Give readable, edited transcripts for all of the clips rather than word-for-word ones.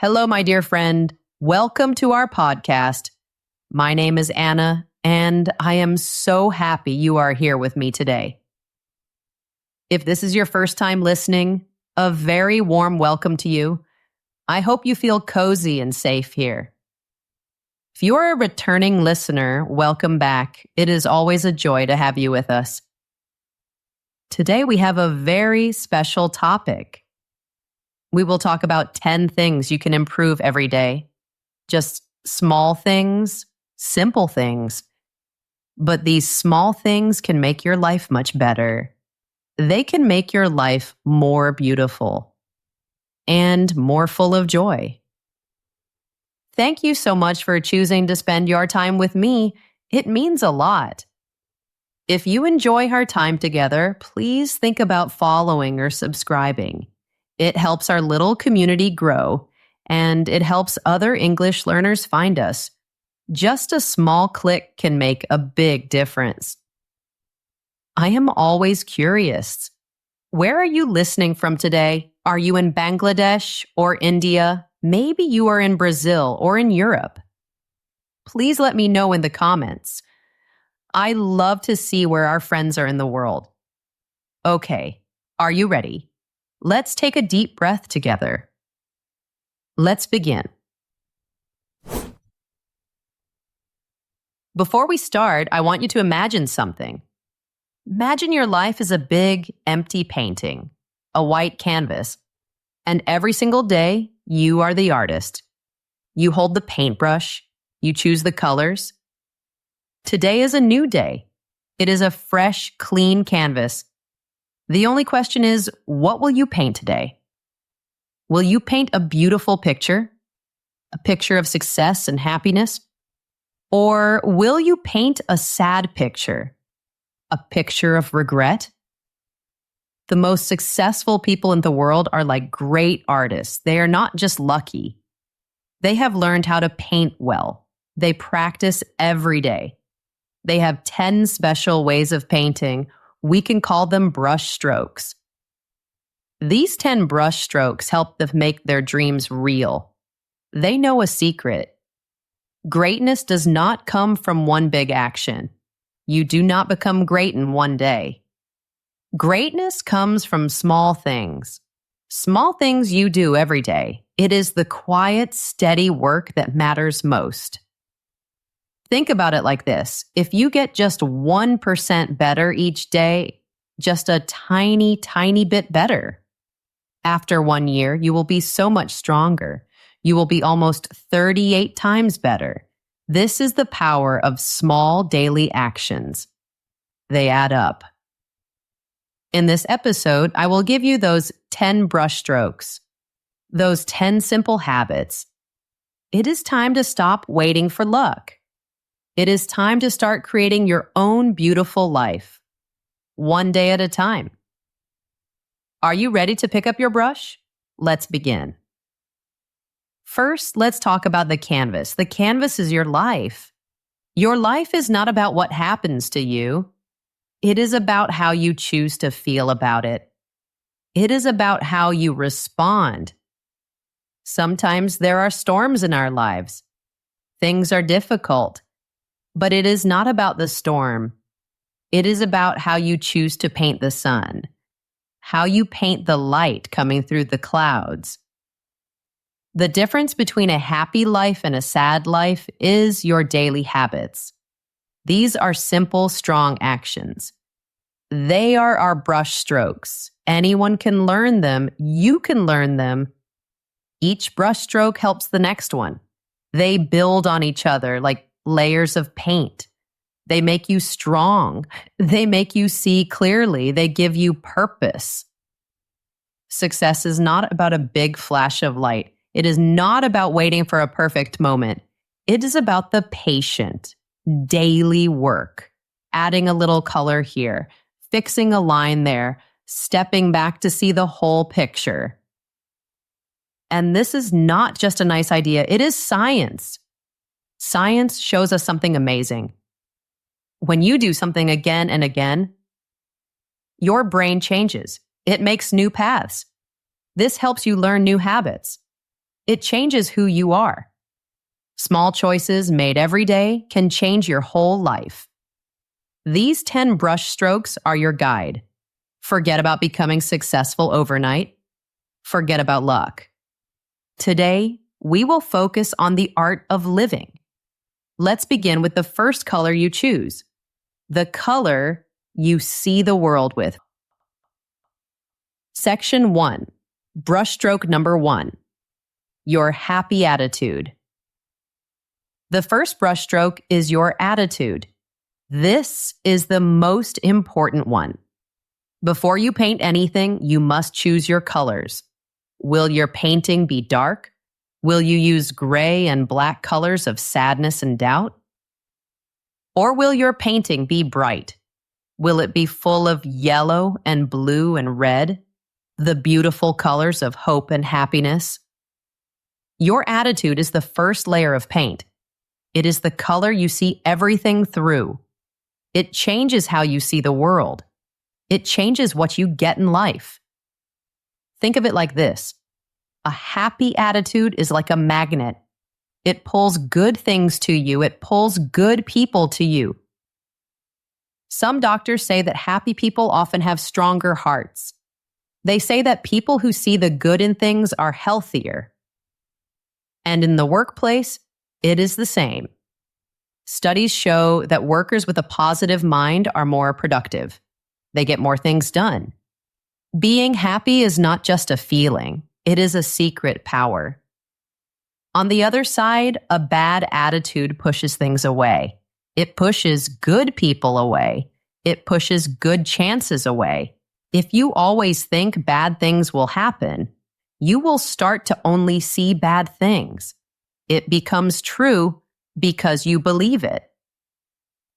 Hello, my dear friend. Welcome to our podcast. My name is Anna, and I am so happy you are here with me today. If this is your first time listening, a very warm welcome to you. I hope you feel cozy and safe here. If you are a returning listener, welcome back. It is always a joy to have you with us. Today we have a very special topic. We will talk about 10 things you can improve every day. Just small things, simple things. But these small things can make your life much better. They can make your life more beautiful and more full of joy. Thank you so much for choosing to spend your time with me. It means a lot. If you enjoy our time together, please think about following or subscribing. It helps our little community grow, and it helps other English learners find us. Just a small click can make a big difference. I am always curious. Where are you listening from today? Are you in Bangladesh or India? Maybe you are in Brazil or in Europe. Please let me know in the comments. I love to see where our friends are in the world. Okay, are you ready? Let's take a deep breath together. Let's begin. Before we start, I want you to imagine something. Imagine your life is a big, empty painting, a white canvas, and every single day, you are the artist. You hold the paintbrush, you choose the colors. Today is a new day. It is a fresh, clean canvas. The only question is, what will you paint today? Will you paint a beautiful picture? A picture of success and happiness? Or will you paint a sad picture? A picture of regret? The most successful people in the world are like great artists. They are not just lucky. They have learned how to paint well. They practice every day. They have 10 special ways of painting. We can call them brush strokes. These 10 brush strokes help them make their dreams real. They know a secret. Greatness does not come from one big action. You do not become great in one day. Greatness comes from small things. Small things you do every day. It is the quiet, steady work that matters most. Think about it like this. If you get just 1% better each day, just a tiny, tiny bit better, after 1 year, you will be so much stronger. You will be almost 38 times better. This is the power of small daily actions. They add up. In this episode, I will give you those 10 brush strokes, those 10 simple habits. It is time to stop waiting for luck. It is time to start creating your own beautiful life, one day at a time. Are you ready to pick up your brush? Let's begin. First, let's talk about the canvas. The canvas is your life. Your life is not about what happens to you. It is about how you choose to feel about it. It is about how you respond. Sometimes there are storms in our lives. Things are difficult. But it is not about the storm. It is about how you choose to paint the sun, how you paint the light coming through the clouds. The difference between a happy life and a sad life is your daily habits. These are simple, strong actions. They are our brush strokes. Anyone can learn them. You can learn them. Each brush stroke helps the next one. They build on each other like layers of paint. They make you strong. They make you see clearly. They give you purpose. Success is not about a big flash of light. It is not about waiting for a perfect moment. It is about the patient, daily work, adding a little color here, fixing a line there, stepping back to see the whole picture. And this is not just a nice idea. It is science. Science shows us something amazing. When you do something again and again, your brain changes. It makes new paths. This helps you learn new habits. It changes who you are. Small choices made every day can change your whole life. These 10 brush strokes are your guide. Forget about becoming successful overnight. Forget about luck. Today, we will focus on the art of living. Let's begin with the first color you choose, the color you see the world with. Section 1, brushstroke number 1, your happy attitude. The first brushstroke is your attitude. This is the most important one. Before you paint anything, you must choose your colors. Will your painting be dark? Will you use gray and black colors of sadness and doubt? Or will your painting be bright? Will it be full of yellow and blue and red, the beautiful colors of hope and happiness? Your attitude is the first layer of paint. It is the color you see everything through. It changes how you see the world. It changes what you get in life. Think of it like this. A happy attitude is like a magnet. It pulls good things to you. It pulls good people to you. Some doctors say that happy people often have stronger hearts. They say that people who see the good in things are healthier. And in the workplace, it is the same. Studies show that workers with a positive mind are more productive. They get more things done. Being happy is not just a feeling. It is a secret power. On the other side, a bad attitude pushes things away. It pushes good people away. It pushes good chances away. If you always think bad things will happen, you will start to only see bad things. It becomes true because you believe it.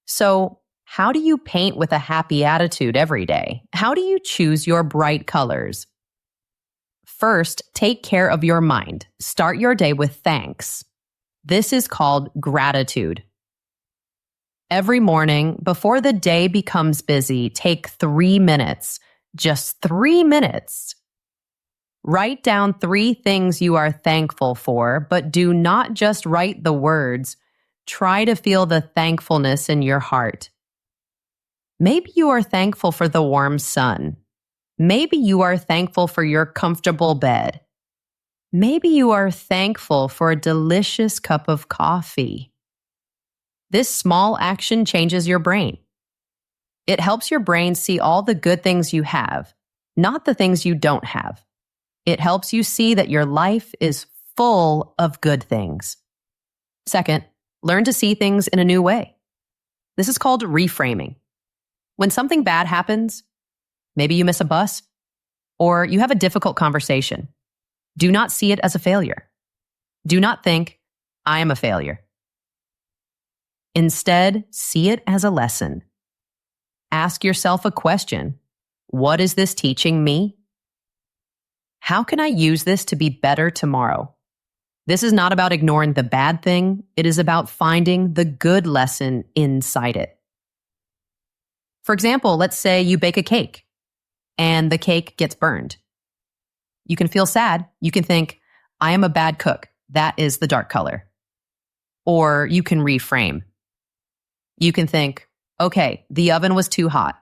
So, how do you paint with a happy attitude every day? How do you choose your bright colors? First, take care of your mind. Start your day with thanks. This is called gratitude. Every morning, before the day becomes busy, take 3 minutes. Just 3 minutes. Write down 3 things you are thankful for, but do not just write the words. Try to feel the thankfulness in your heart. Maybe you are thankful for the warm sun. Maybe you are thankful for your comfortable bed. Maybe you are thankful for a delicious cup of coffee. This small action changes your brain. It helps your brain see all the good things you have, not the things you don't have. It helps you see that your life is full of good things. Second, learn to see things in a new way. This is called reframing. When something bad happens, maybe you miss a bus, or you have a difficult conversation, do not see it as a failure. Do not think, I am a failure. Instead, see it as a lesson. Ask yourself a question. What is this teaching me? How can I use this to be better tomorrow? This is not about ignoring the bad thing. It is about finding the good lesson inside it. For example, let's say you bake a cake and the cake gets burned. You can feel sad. You can think, I am a bad cook. That is the dark color. Or you can reframe. You can think, okay, the oven was too hot.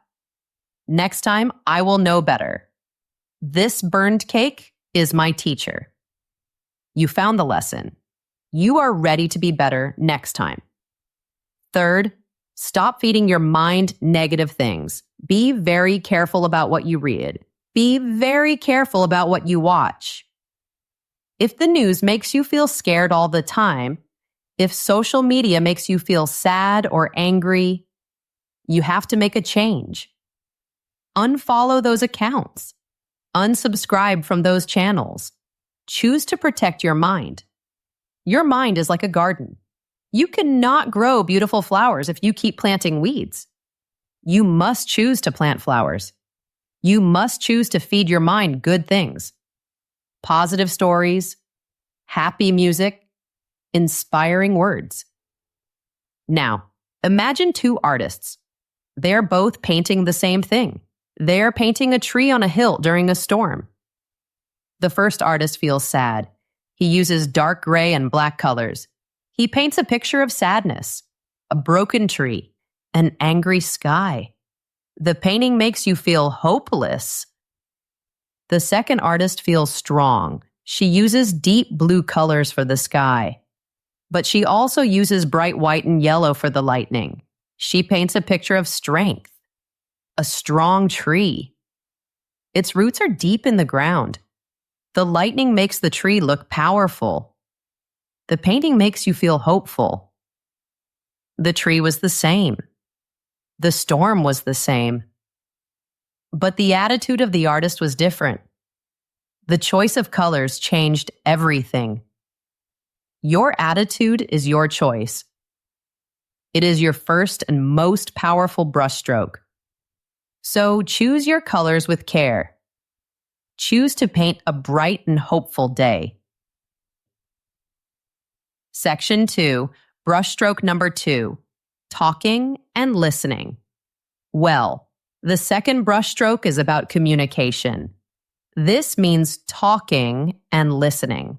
Next time, I will know better. This burned cake is my teacher. You found the lesson. You are ready to be better next time. Third, stop feeding your mind negative things. Be very careful about what you read. Be very careful about what you watch. If the news makes you feel scared all the time, if social media makes you feel sad or angry, you have to make a change. Unfollow those accounts. Unsubscribe from those channels. Choose to protect your mind. Your mind is like a garden. You cannot grow beautiful flowers if you keep planting weeds. You must choose to plant flowers. You must choose to feed your mind good things. Positive stories, happy music, inspiring words. Now, imagine 2 artists. They're both painting the same thing. They're painting a tree on a hill during a storm. The first artist feels sad. He uses dark gray and black colors. He paints a picture of sadness, a broken tree, an angry sky. The painting makes you feel hopeless. The second artist feels strong. She uses deep blue colors for the sky, but she also uses bright white and yellow for the lightning. She paints a picture of strength, a strong tree. Its roots are deep in the ground. The lightning makes the tree look powerful. The painting makes you feel hopeful. The tree was the same. The storm was the same. But the attitude of the artist was different. The choice of colors changed everything. Your attitude is your choice. It is your first and most powerful brushstroke. So choose your colors with care. Choose to paint a bright and hopeful day. Section 2, brushstroke number 2, talking and listening. Well, the second brushstroke is about communication. This means talking and listening.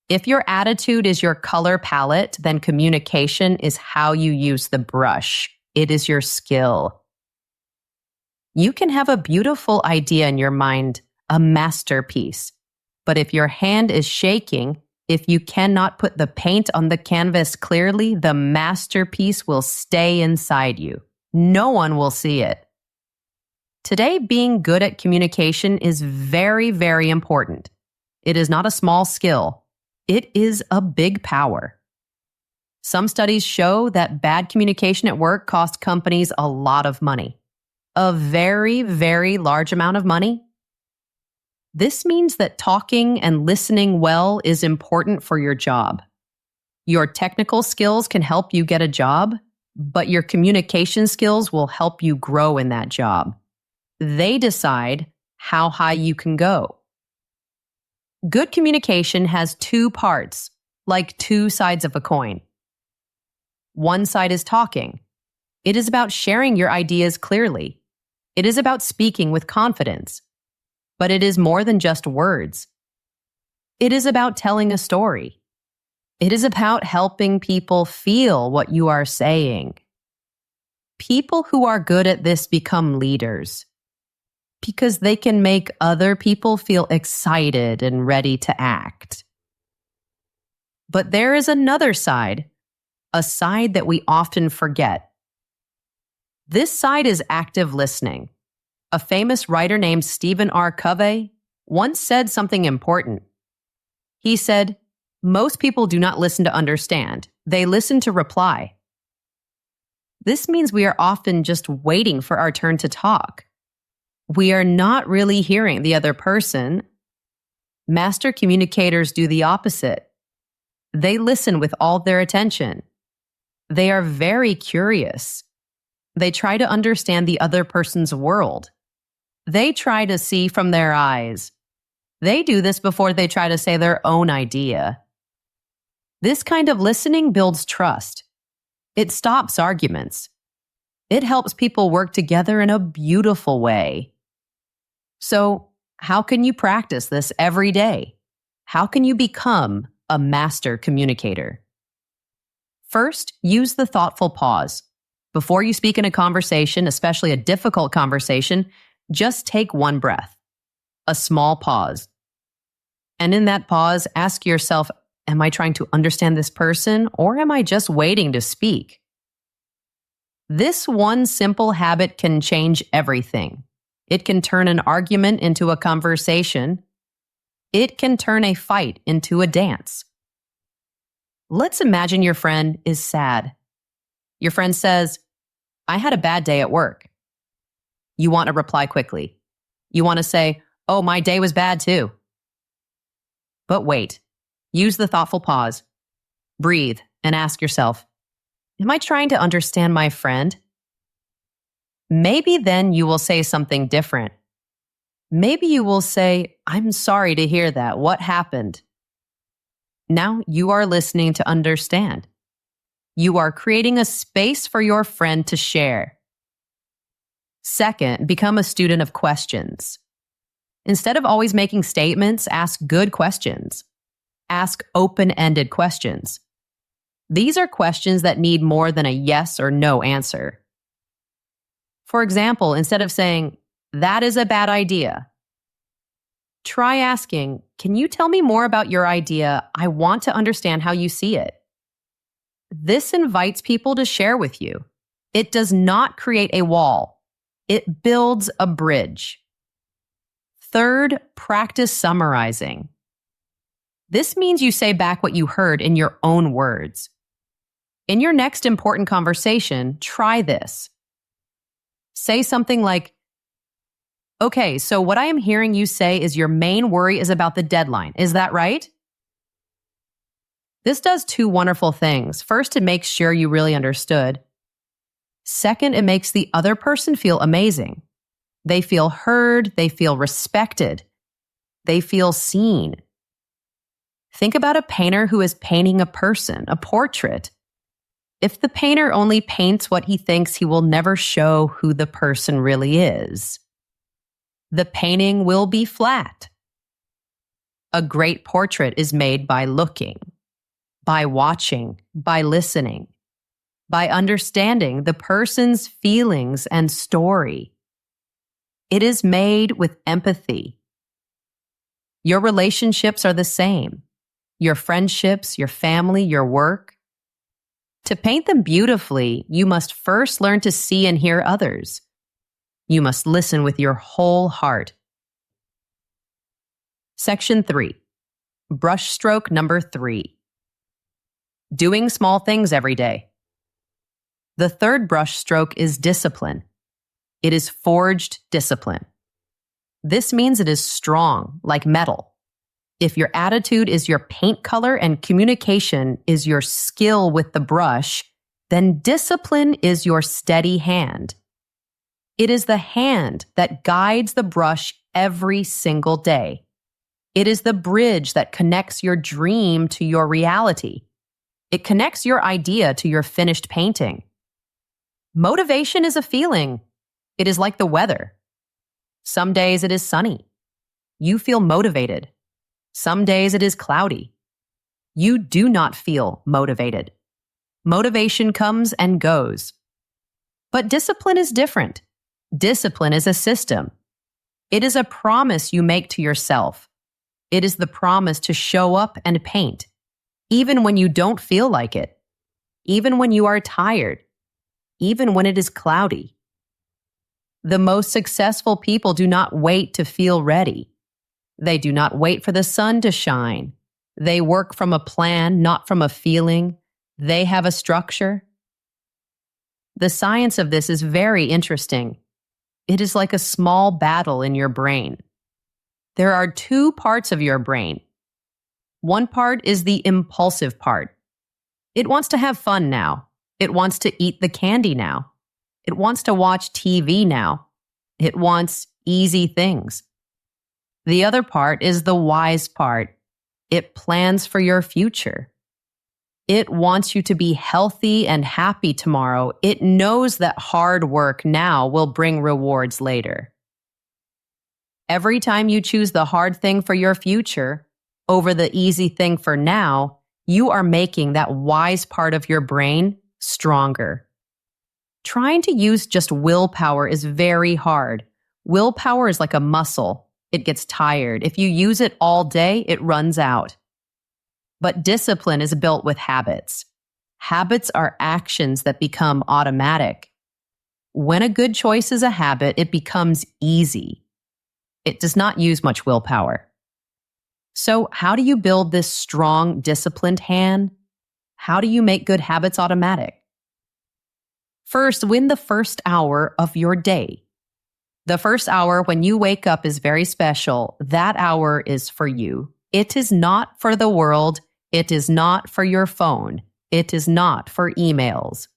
If your attitude is your color palette, then communication is how you use the brush. It is your skill. You can have a beautiful idea in your mind, a masterpiece. But if your hand is shaking, if you cannot put the paint on the canvas clearly, the masterpiece will stay inside you. No one will see it. Today, being good at communication is very, very important. It is not a small skill. It is a big power. Some studies show that bad communication at work costs companies a lot of money. A very, very large amount of money. This means that talking and listening well is important for your job. Your technical skills can help you get a job, but your communication skills will help you grow in that job. They decide how high you can go. Good communication has two parts, like two sides of a coin. One side is talking. It is about sharing your ideas clearly. It is about speaking with confidence. But it is more than just words. It is about telling a story. It is about helping people feel what you are saying. People who are good at this become leaders because they can make other people feel excited and ready to act. But there is another side, a side that we often forget. This side is active listening. A famous writer named Stephen R. Covey once said something important. He said, "Most people do not listen to understand. They listen to reply." This means we are often just waiting for our turn to talk. We are not really hearing the other person. Master communicators do the opposite. They listen with all their attention. They are very curious. They try to understand the other person's world. They try to see from their eyes. They do this before they try to say their own idea. This kind of listening builds trust. It stops arguments. It helps people work together in a beautiful way. So, how can you practice this every day? How can you become a master communicator? First, use the thoughtful pause. Before you speak in a conversation, especially a difficult conversation, just take one breath, a small pause. And in that pause, ask yourself, am I trying to understand this person or am I just waiting to speak? This one simple habit can change everything. It can turn an argument into a conversation. It can turn a fight into a dance. Let's imagine your friend is sad. Your friend says, "I had a bad day at work." You want to reply quickly. You want to say, "Oh, my day was bad too." But wait. Use the thoughtful pause. Breathe and ask yourself, am I trying to understand my friend? Maybe then you will say something different. Maybe you will say, "I'm sorry to hear that. What happened?" Now you are listening to understand. You are creating a space for your friend to share. Second, become a student of questions. Instead of always making statements, ask good questions. Ask open-ended questions. These are questions that need more than a yes or no answer. For example, instead of saying, "That is a bad idea," try asking, "Can you tell me more about your idea? I want to understand how you see it." This invites people to share with you. It does not create a wall. It builds a bridge. Third, practice summarizing. This means you say back what you heard in your own words. In your next important conversation, try this. Say something like, "Okay, so what I am hearing you say is your main worry is about the deadline. Is that right?" This does two wonderful things. First, it makes sure you really understood. Second, it makes the other person feel amazing. They feel heard, they feel respected, they feel seen. Think about a painter who is painting a person, a portrait. If the painter only paints what he thinks, he will never show who the person really is. The painting will be flat. A great portrait is made by looking, by watching, by listening, by understanding the person's feelings and story. It is made with empathy. Your relationships are the same. Your friendships, your family, your work. To paint them beautifully, you must first learn to see and hear others. You must listen with your whole heart. Section 3. Brushstroke number 3. Doing small things every day. The third brushstroke is discipline. It is forged discipline. This means it is strong, like metal. If your attitude is your paint color and communication is your skill with the brush, then discipline is your steady hand. It is the hand that guides the brush every single day. It is the bridge that connects your dream to your reality. It connects your idea to your finished painting. Motivation is a feeling. It is like the weather. Some days it is sunny. You feel motivated. Some days it is cloudy. You do not feel motivated. Motivation comes and goes. But discipline is different. Discipline is a system. It is a promise you make to yourself. It is the promise to show up and paint, even when you don't feel like it, even when you are tired, even when it is cloudy. The most successful people do not wait to feel ready. They do not wait for the sun to shine. They work from a plan, not from a feeling. They have a structure. The science of this is very interesting. It is like a small battle in your brain. There are two parts of your brain. One part is the impulsive part. It wants to have fun now. It wants to eat the candy now. It wants to watch TV now. It wants easy things. The other part is the wise part. It plans for your future. It wants you to be healthy and happy tomorrow. It knows that hard work now will bring rewards later. Every time you choose the hard thing for your future over the easy thing for now, you are making that wise part of your brain stronger. Trying to use just willpower is very hard. Willpower is like a muscle. It gets tired. If you use it all day, it runs out. But discipline is built with habits. Habits are actions that become automatic. When a good choice is a habit, it becomes easy. It does not use much willpower. So, how do you build this strong, disciplined hand? How do you make good habits automatic? First, win the first hour of your day. The first hour when you wake up is very special. That hour is for you. It is not for the world. It is not for your phone. It is not for emails.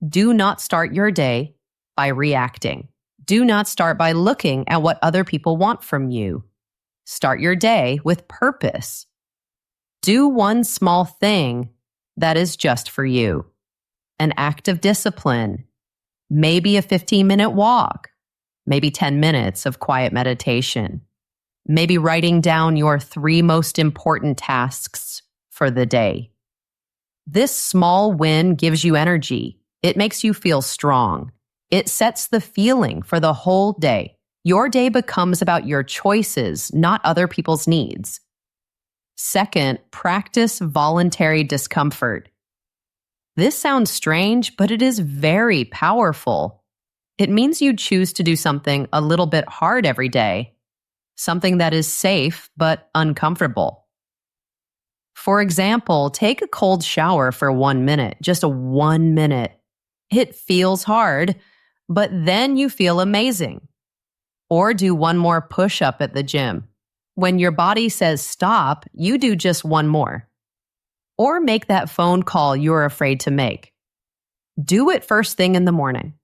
Do not start your day by reacting. Do not start by looking at what other people want from you. Start your day with purpose. Do one small thing that is just for you. An act of discipline. Maybe a 15-minute walk. Maybe 10 minutes of quiet meditation. Maybe writing down your 3 most important tasks for the day. This small win gives you energy. It makes you feel strong. It sets the feeling for the whole day. Your day becomes about your choices, not other people's needs. Second, practice voluntary discomfort. This sounds strange, but it is very powerful. It means you choose to do something a little bit hard every day, something that is safe but uncomfortable. For example, take a cold shower for 1 minute, just a 1 minute. It feels hard, but then you feel amazing. Or do one more push-up at the gym. When your body says stop, you do just one more. Or make that phone call you're afraid to make. Do it first thing in the morning.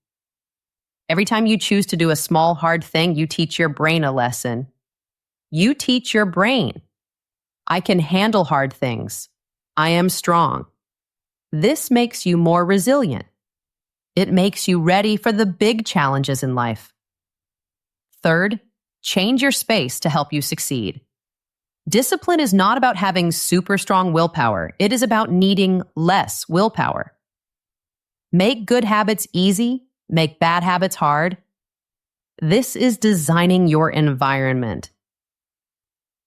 Every time you choose to do a small, hard thing, you teach your brain a lesson. You teach your brain, I can handle hard things. I am strong. This makes you more resilient. It makes you ready for the big challenges in life. Third, change your space to help you succeed. Discipline is not about having super strong willpower. It is about needing less willpower. Make good habits easy, make bad habits hard. This is designing your environment.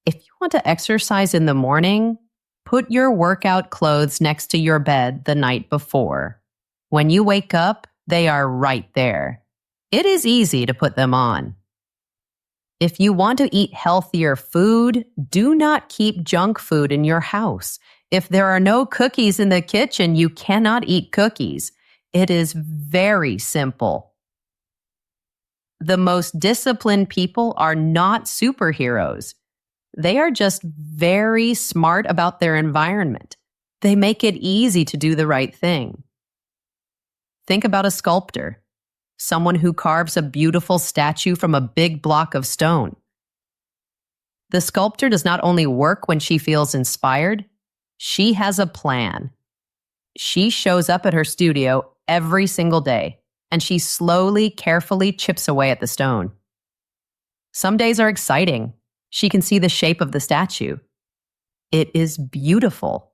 If you want to exercise in the morning, put your workout clothes next to your bed the night before. When you wake up, they are right there. It is easy to put them on. If you want to eat healthier food, do not keep junk food in your house. If there are no cookies in the kitchen, you cannot eat cookies. It is very simple. The most disciplined people are not superheroes. They are just very smart about their environment. They make it easy to do the right thing. Think about a sculptor. Someone who carves a beautiful statue from a big block of stone. The sculptor does not only work when she feels inspired, she has a plan. She shows up at her studio every single day, and she slowly, carefully chips away at the stone. Some days are exciting. She can see the shape of the statue. It is beautiful.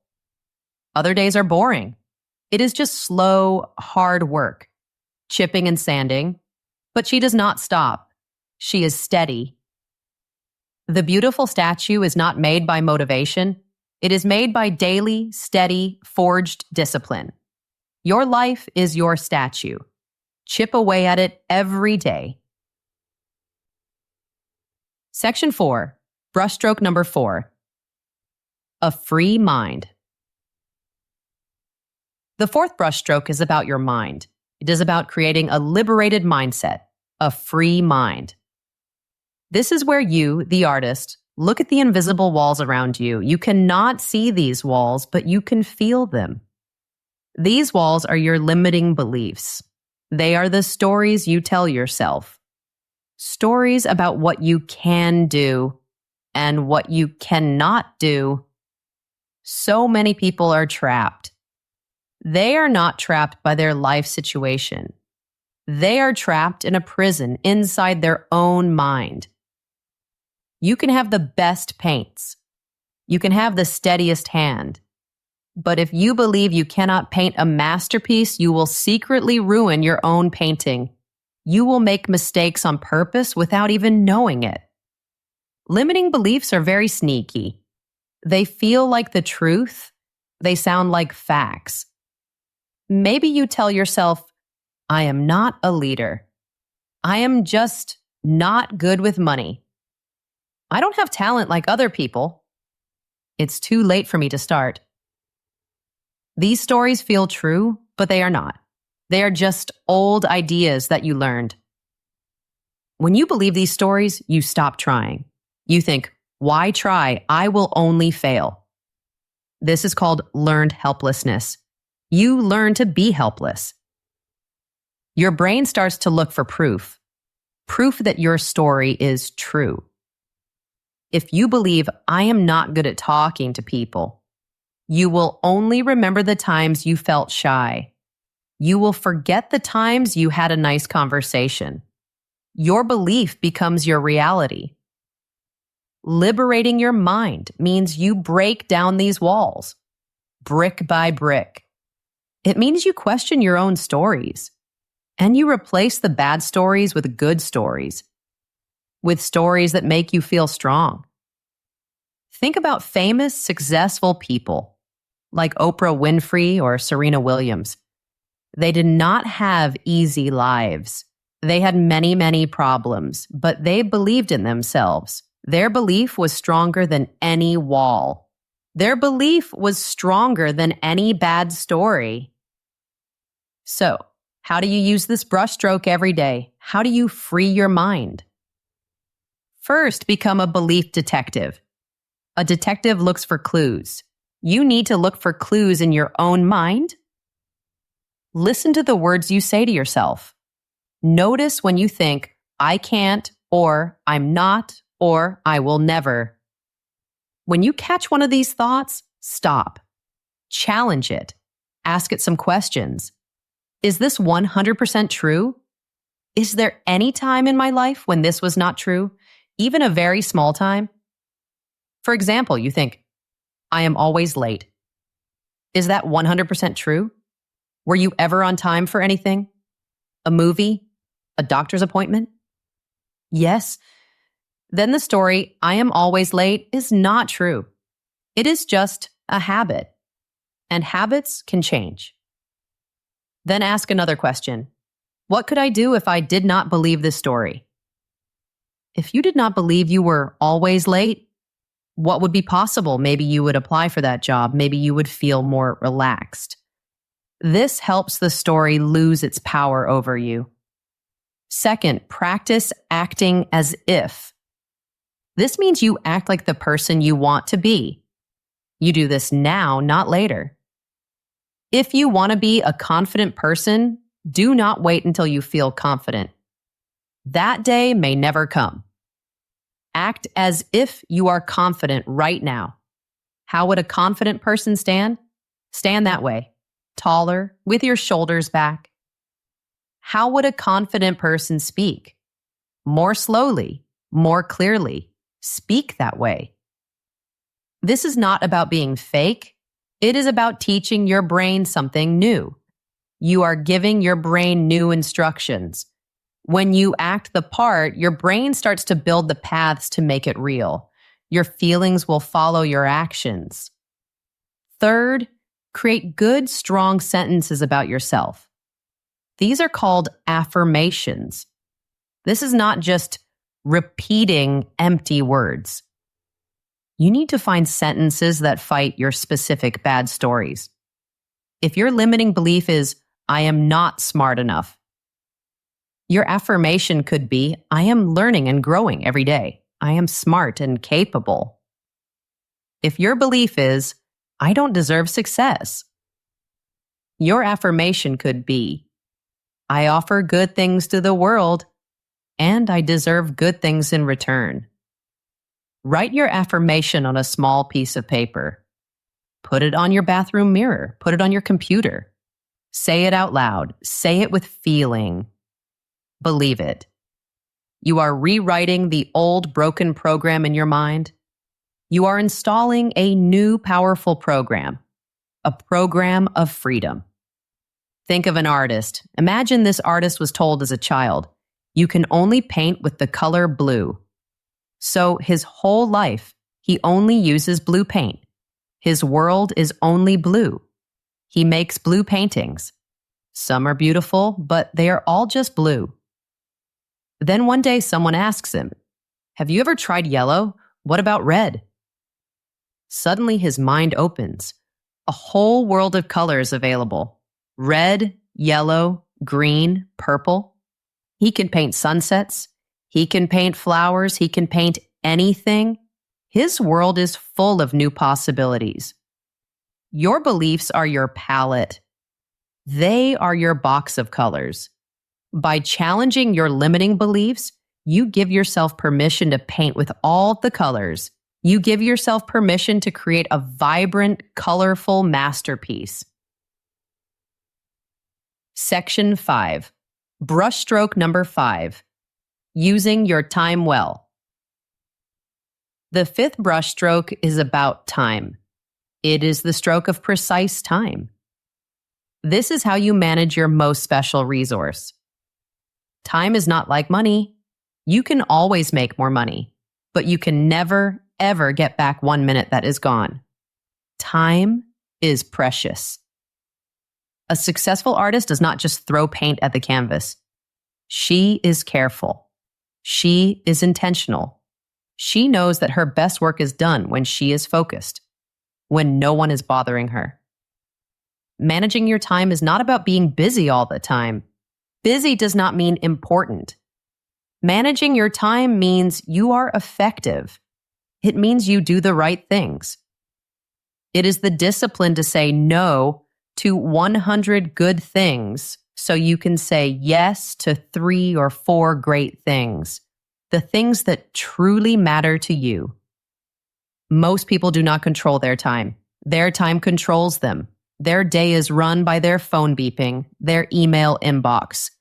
Other days are boring. It is just slow, hard work. Chipping and sanding, but she does not stop. She is steady. The beautiful statue is not made by motivation. It is made by daily, steady, forged discipline. Your life is your statue. Chip away at it every day. Section 4, brushstroke number 4. A free mind. The fourth brushstroke is about your mind. It is about creating a liberated mindset, a free mind. This is where you, the artist, look at the invisible walls around you. You cannot see these walls, but you can feel them. These walls are your limiting beliefs. They are the stories you tell yourself. Stories about what you can do and what you cannot do. So many people are trapped. They are not trapped by their life situation. They are trapped in a prison inside their own mind. You can have the best paints. You can have the steadiest hand. But if you believe you cannot paint a masterpiece, you will secretly ruin your own painting. You will make mistakes on purpose without even knowing it. Limiting beliefs are very sneaky. They feel like the truth. They sound like facts. Maybe you tell yourself, I am not a leader. I am just not good with money. I don't have talent like other people. It's too late for me to start. These stories feel true, but they are not. They are just old ideas that you learned. When you believe these stories, you stop trying. You think, why try? I will only fail. This is called learned helplessness. You learn to be helpless. Your brain starts to look for proof that your story is true. If you believe, I am not good at talking to people, you will only remember the times you felt shy. You will forget the times you had a nice conversation. Your belief becomes your reality. Liberating your mind means you break down these walls, brick by brick. It means you question your own stories, and you replace the bad stories with good stories, with stories that make you feel strong. Think about famous, successful people like Oprah Winfrey or Serena Williams. They did not have easy lives. They had many, many problems, but they believed in themselves. Their belief was stronger than any wall. Their belief was stronger than any bad story. So, how do you use this brushstroke every day? How do you free your mind? First, become a belief detective. A detective looks for clues. You need to look for clues in your own mind. Listen to the words you say to yourself. Notice when you think, I can't, or I'm not, or I will never. When you catch one of these thoughts, stop. Challenge it. Ask it some questions. Is this 100% true? Is there any time in my life when this was not true? Even a very small time? For example, you think, I am always late. Is that 100% true? Were you ever on time for anything? A movie? A doctor's appointment? Yes. Then the story, I am always late, is not true. It is just a habit. And habits can change. Then ask another question. What could I do if I did not believe this story? If you did not believe you were always late, what would be possible? Maybe you would apply for that job. Maybe you would feel more relaxed. This helps the story lose its power over you. Second, practice acting as if. This means you act like the person you want to be. You do this now, not later. If you want to be a confident person, do not wait until you feel confident. That day may never come. Act as if you are confident right now. How would a confident person stand? Stand that way, taller, with your shoulders back. How would a confident person speak? More slowly, more clearly. Speak that way. This is not about being fake. It is about teaching your brain something new. You are giving your brain new instructions. When you act the part, your brain starts to build the paths to make it real. Your feelings will follow your actions. Third, create good, strong sentences about yourself. These are called affirmations. This is not just repeating empty words. You need to find sentences that fight your specific bad stories. If your limiting belief is, I am not smart enough, your affirmation could be, I am learning and growing every day. I am smart and capable. If your belief is, I don't deserve success, your affirmation could be, I offer good things to the world, and I deserve good things in return. Write your affirmation on a small piece of paper. Put it on your bathroom mirror. Put it on your computer. Say it out loud. Say it with feeling. Believe it. You are rewriting the old broken program in your mind. You are installing a new powerful program, a program of freedom. Think of an artist. Imagine this artist was told as a child, you can only paint with the color blue. So his whole life, he only uses blue paint. His world is only blue. He makes blue paintings. Some are beautiful, but they are all just blue. Then one day someone asks him, have you ever tried yellow? What about red? Suddenly his mind opens. A whole world of colors available. Red, yellow, green, purple. He can paint sunsets. He can paint flowers. He can paint anything. His world is full of new possibilities. Your beliefs are your palette. They are your box of colors. By challenging your limiting beliefs, you give yourself permission to paint with all the colors. You give yourself permission to create a vibrant, colorful masterpiece. Section 5. Brushstroke number 5. Using your time well. The fifth brushstroke is about time. It is the stroke of precise time. This is how you manage your most special resource. Time is not like money. You can always make more money, but you can never, ever get back 1 minute that is gone. Time is precious. A successful artist does not just throw paint at the canvas. She is careful. She is intentional. She knows that her best work is done when she is focused, when no one is bothering her. Managing your time is not about being busy all the time. Busy does not mean important. Managing your time means you are effective. It means you do the right things. It is the discipline to say no to 100 good things so you can say yes to 3 or 4 great things, the things that truly matter to you. Most people do not control their time. Their time controls them. Their day is run by their phone beeping, their email inbox,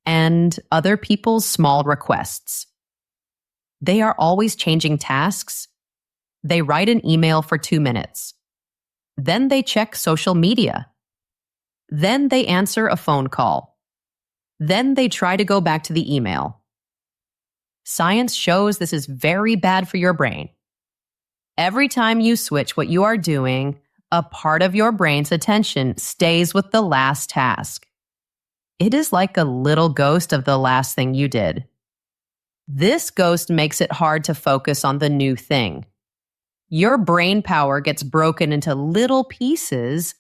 and other people's small requests. They are always changing tasks. They write an email for 2 minutes. Then they check social media. Then they answer a phone call. Then they try to go back to the email. Science shows this is very bad for your brain. Every time you switch what you are doing, a part of your brain's attention stays with the last task. It is like a little ghost of the last thing you did. This ghost makes it hard to focus on the new thing. Your brain power gets broken into little pieces.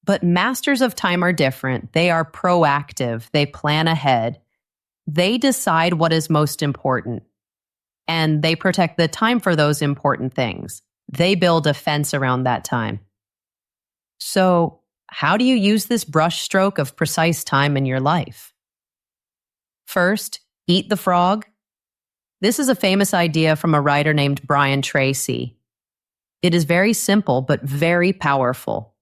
But masters of time are different. They are proactive. They plan ahead. They decide what is most important. And they protect the time for those important things. They build a fence around that time. So, how do you use this brushstroke of precise time in your life? First, eat the frog. This is a famous idea from a writer named Brian Tracy. It is very simple, but very powerful.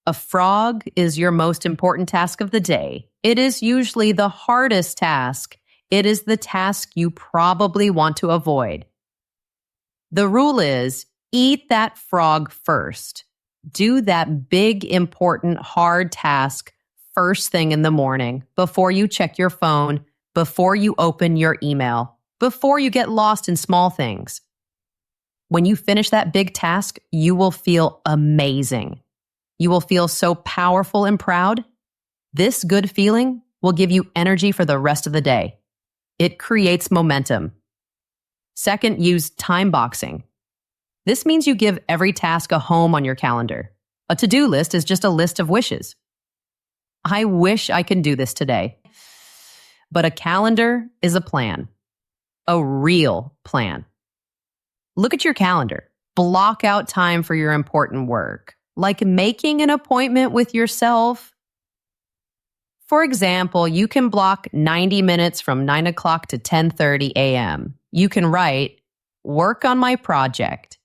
A frog is your most important task of the day. It is usually the hardest task. It is the task you probably want to avoid. The rule is, eat that frog first. Do that big, important, hard task first thing in the morning, before you check your phone, before you open your email, before you get lost in small things. When you finish that big task, you will feel amazing. You will feel so powerful and proud. This good feeling will give you energy for the rest of the day. It creates momentum. Second, use time boxing. This means you give every task a home on your calendar. A to-do list is just a list of wishes. I wish I could do this today. But a calendar is a plan. A real plan. Look at your calendar. Block out time for your important work, like making an appointment with yourself. For example, you can block 90 minutes from 9 o'clock to 10:30 a.m. You can write, work on my project.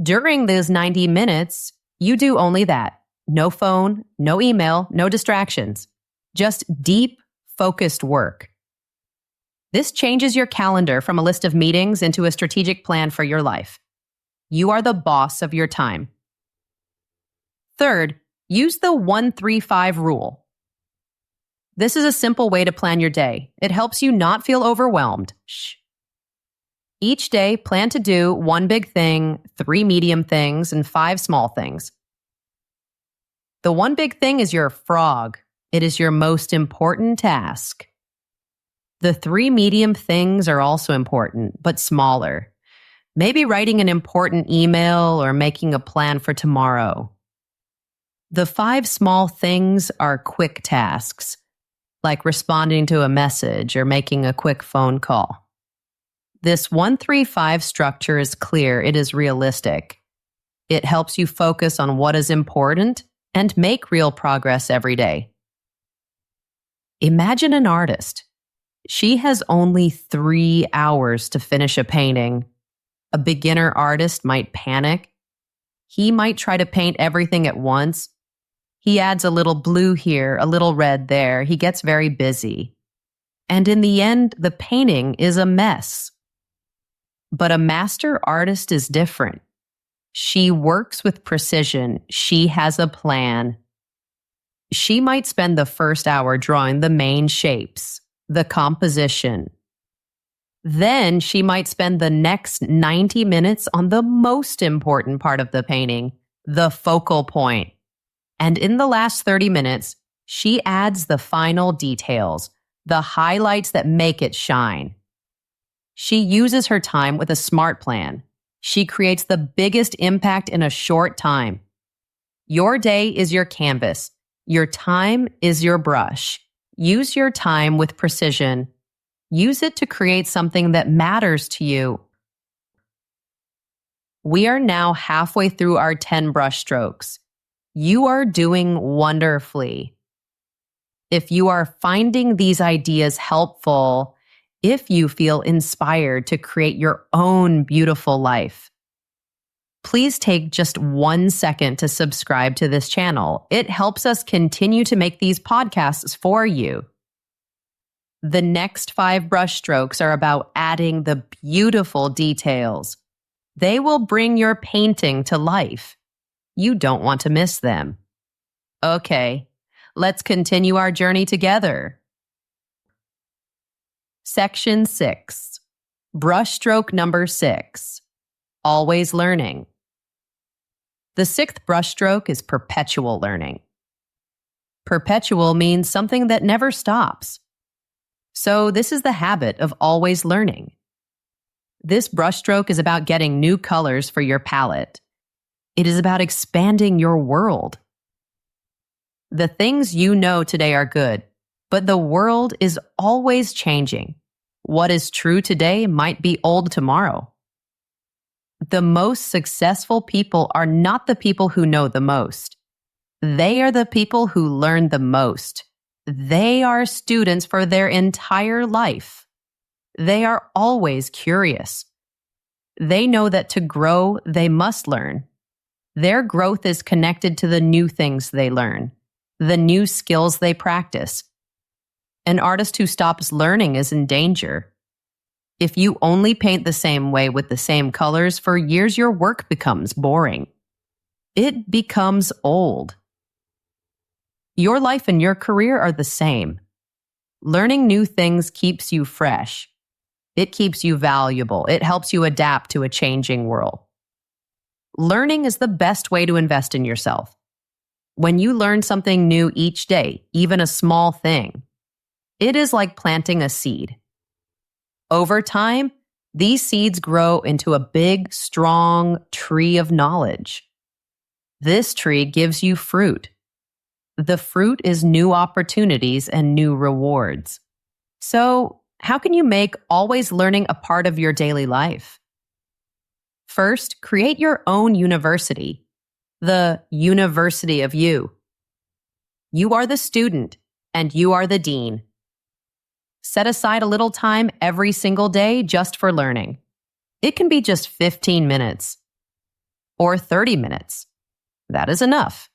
During those 90 minutes, you do only that. No phone, no email, no distractions. Just deep, focused work. This changes your calendar from a list of meetings into a strategic plan for your life. You are the boss of your time. Third, use the 1-3-5 rule. This is a simple way to plan your day. It helps you not feel overwhelmed. Each day, plan to do 1 big thing, 3 medium things, and 5 small things. The 1 big thing is your frog. It is your most important task. The 3 medium things are also important, but smaller. Maybe writing an important email or making a plan for tomorrow. The 5 small things are quick tasks, like responding to a message or making a quick phone call. This 1-3-5 structure is clear. It is realistic. It helps you focus on what is important and make real progress every day. Imagine an artist. She has only 3 hours to finish a painting. A beginner artist might panic. He might try to paint everything at once. He adds a little blue here, a little red there. He gets very busy. And in the end, the painting is a mess. But a master artist is different. She works with precision. She has a plan. She might spend the first hour drawing the main shapes, the composition. Then she might spend the next 90 minutes on the most important part of the painting, the focal point. And in the last 30 minutes, she adds the final details, the highlights that make it shine. She uses her time with a smart plan. She creates the biggest impact in a short time. Your day is your canvas. Your time is your brush. Use your time with precision. Use it to create something that matters to you. We are now halfway through our 10 brush strokes. You are doing wonderfully. If you are finding these ideas helpful, if you feel inspired to create your own beautiful life, please take just 1 second to subscribe to this channel. It helps us continue to make these podcasts for you. The next 5 brush strokes are about adding the beautiful details. They will bring your painting to life. You don't want to miss them. Okay, let's continue our journey together. Section 6. Brushstroke number 6. Always learning. The 6th brushstroke is perpetual learning. Perpetual means something that never stops. So this is the habit of always learning. This brushstroke is about getting new colors for your palette. It is about expanding your world. The things you know today are good, but the world is always changing. What is true today might be old tomorrow. The most successful people are not the people who know the most. They are the people who learn the most. They are students for their entire life. They are always curious. They know that to grow, they must learn. Their growth is connected to the new things they learn, the new skills they practice. An artist who stops learning is in danger. If you only paint the same way with the same colors for years, your work becomes boring. It becomes old. Your life and your career are the same. Learning new things keeps you fresh. It keeps you valuable. It helps you adapt to a changing world. Learning is the best way to invest in yourself. When you learn something new each day, even a small thing, it is like planting a seed. Over time, these seeds grow into a big, strong tree of knowledge. This tree gives you fruit. The fruit is new opportunities and new rewards. So, how can you make always learning a part of your daily life? First, create your own university, the University of You. You are the student, and you are the dean. Set aside a little time every single day just for learning. It can be just 15 minutes or 30 minutes. That is enough.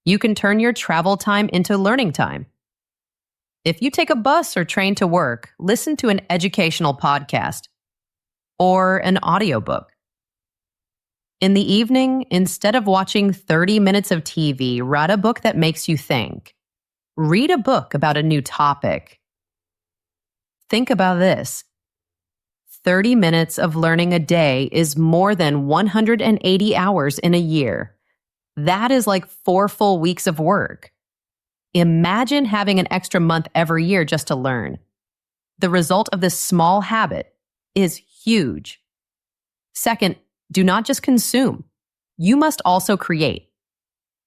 You can turn your travel time into learning time. If you take a bus or train to work, listen to an educational podcast or an audiobook. In the evening, instead of watching 30 minutes of TV, read a book that makes you think. Read a book about a new topic. Think about this. 30 minutes of learning a day is more than 180 hours in a year. That is like 4 full weeks of work. Imagine having an extra month every year just to learn. The result of this small habit is huge. Second, do not just consume. You must also create.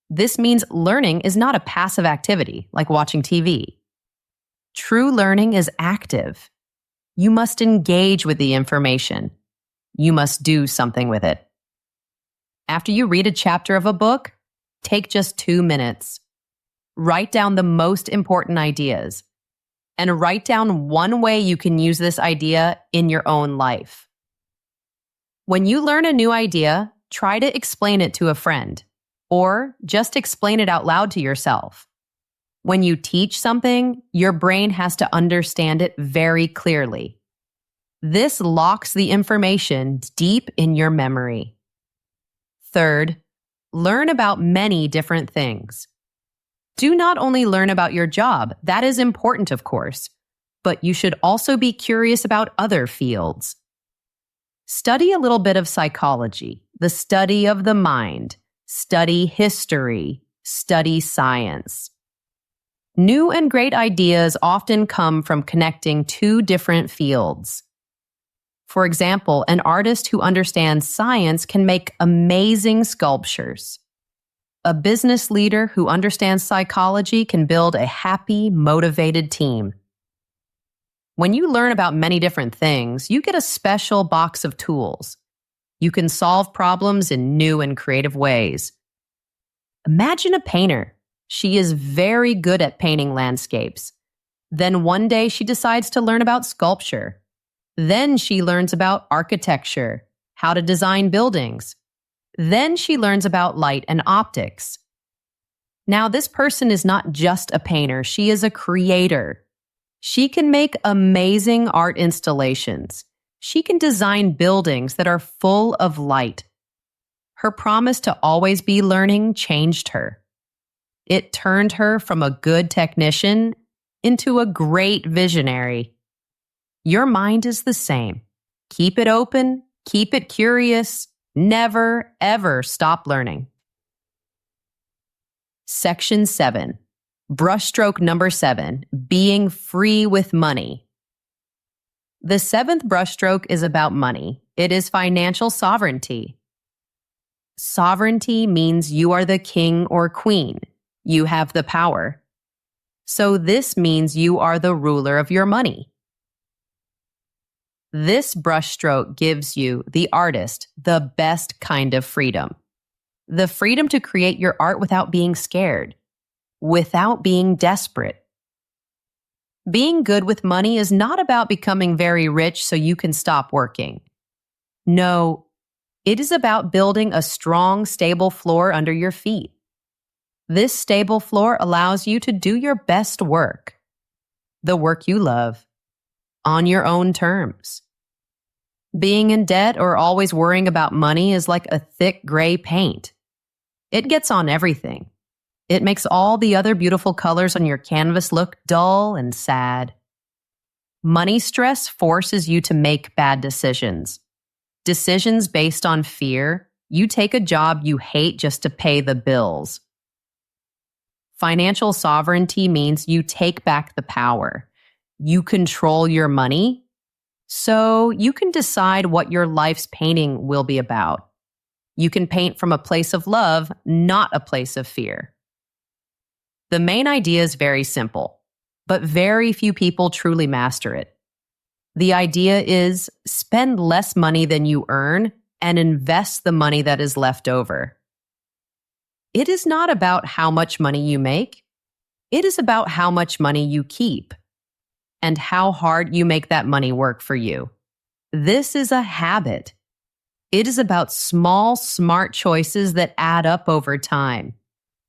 This means learning is not a passive activity like watching TV. True learning is active. You must engage with the information. You must do something with it. After you read a chapter of a book, take just 2 minutes. Write down the most important ideas and write down one way you can use this idea in your own life. When you learn a new idea, try to explain it to a friend or just explain it out loud to yourself. When you teach something, your brain has to understand it very clearly. This locks the information deep in your memory. Third, learn about many different things. Do not only learn about your job, that is important, of course, but you should also be curious about other fields. Study a little bit of psychology, the study of the mind, study history, study science. New and great ideas often come from connecting two different fields. For example, an artist who understands science can make amazing sculptures. A business leader who understands psychology can build a happy, motivated team. When you learn about many different things, you get a special box of tools. You can solve problems in new and creative ways. Imagine a painter. She is very good at painting landscapes. Then one day she decides to learn about sculpture. Then she learns about architecture, how to design buildings. Then she learns about light and optics. Now, this person is not just a painter, she is a creator. She can make amazing art installations. She can design buildings that are full of light. Her promise to always be learning changed her. It turned her from a good technician into a great visionary. Your mind is the same. Keep it open, keep it curious, never, ever stop learning. Section 7. Brushstroke number 7, being free with money. The seventh brushstroke is about money. It is financial sovereignty. Sovereignty means you are the king or queen. You have the power. So this means you are the ruler of your money. This brushstroke gives you, the artist, the best kind of freedom. The freedom to create your art without being scared, without being desperate. Being good with money is not about becoming very rich so you can stop working. No, it is about building a strong, stable floor under your feet. This stable floor allows you to do your best work, the work you love, on your own terms. Being in debt or always worrying about money is like a thick gray paint. It gets on everything. It makes all the other beautiful colors on your canvas look dull and sad. Money stress forces you to make bad decisions. Decisions based on fear. You take a job you hate just to pay the bills. Financial sovereignty means you take back the power. You control your money, so you can decide what your life's painting will be about. You can paint from a place of love, not a place of fear. The main idea is very simple, but very few people truly master it. The idea is spend less money than you earn and invest the money that is left over. It is not about how much money you make. It is about how much money you keep and how hard you make that money work for you. This is a habit. It is about small, smart choices that add up over time.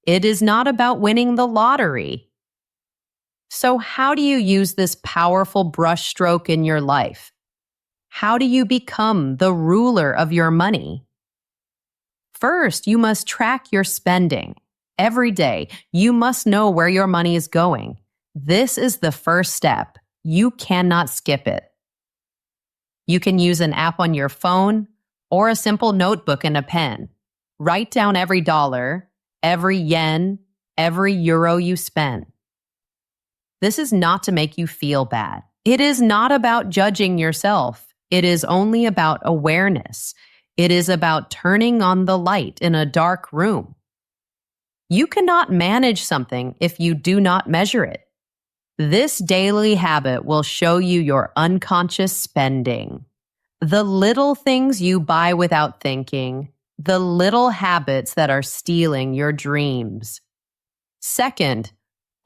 It is not about winning the lottery. So how do you use this powerful brushstroke in your life? How do you become the ruler of your money? First, you must track your spending. Every day, you must know where your money is going. This is the first step. You cannot skip it. You can use an app on your phone or a simple notebook and a pen. Write down every dollar, every yen, every euro you spend. This is not to make you feel bad. It is not about judging yourself. It is only about awareness. It is about turning on the light in a dark room. You cannot manage something if you do not measure it. This daily habit will show you your unconscious spending. The little things you buy without thinking, the little habits that are stealing your dreams. Second,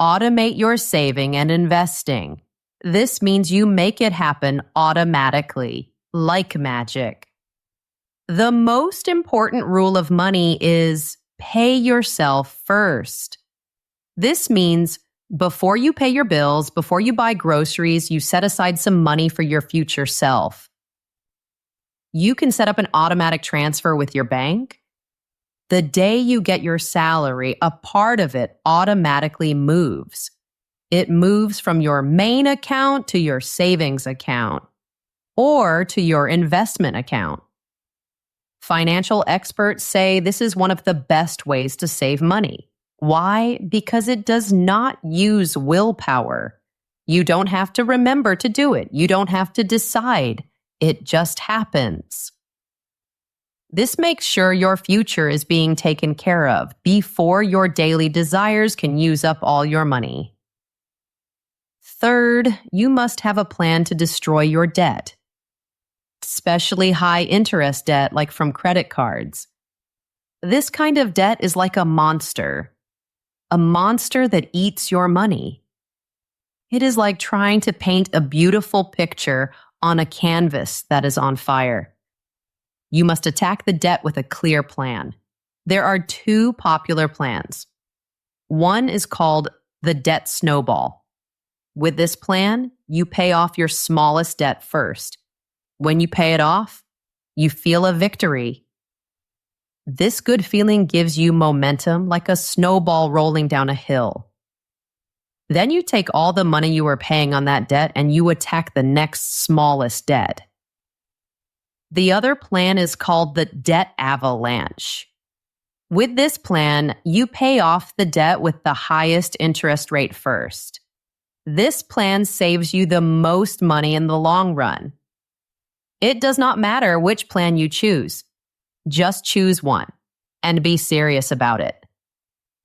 automate your saving and investing. This means you make it happen automatically, like magic. The most important rule of money is pay yourself first. This means Before you pay your bills, before you buy groceries, you set aside some money for your future self. You can set up an automatic transfer with your bank. The day you get your salary, a part of it automatically moves. It moves from your main account to your savings account or to your investment account. Financial experts say this is one of the best ways to save money. Why? Because it does not use willpower. You don't have to remember to do it. You don't have to decide. It just happens. This makes sure your future is being taken care of before your daily desires can use up all your money. Third, you must have a plan to destroy your debt, especially high interest debt like from credit cards. This kind of debt is like a monster that eats your money. It is like trying to paint a beautiful picture on a canvas that is on fire. You must attack the debt with a clear plan. There are two popular plans. One is called the debt snowball. With this plan, you pay off your smallest debt first. When you pay it off, you feel a victory. This good feeling gives you momentum like a snowball rolling down a hill. Then you take all the money you were paying on that debt and you attack the next smallest debt. The other plan is called the debt avalanche. With this plan, you pay off the debt with the highest interest rate first. This plan saves you the most money in the long run. It does not matter which plan you choose. Just choose one and be serious about it.